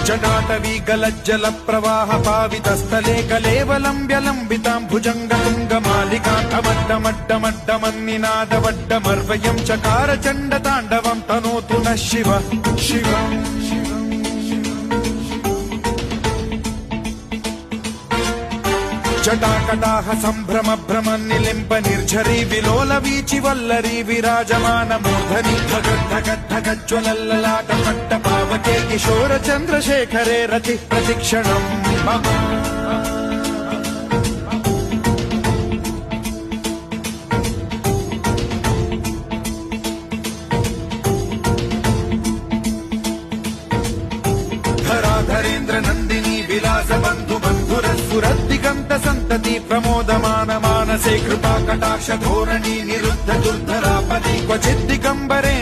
जटाटवी गलज्जल प्रवाह पावितस्थले कलेवलम्ब्यलम्बितां भुजङ्गतुङ्गमालिकान्तमड्डमड्डमड्डमन्निनादवड्डमर्वयं चकार चण्डताण्डवं तनोतु नः शिव शिव जटाकटाह सम्भ्रम भ्रमन्निलिम्ब निर्झरी विलोल वीचि वल्लरी विराजमान मूर्धनि धगद्धगद्धगज्ज्वलल्ललाट पट्ट पावके किशोर चन्द्रशेखरे रति प्रतिक्षणम् मम धराधरेन्द्र नन्दिनी विलास बन्धु बन्धुरस्फुरद्दिगन्त सन्तति प्रमोदमान मानसे कृपा कटाक्ष धोरणी निरुद्ध दुर्धरापदि क्वचिद्दिगम्बरे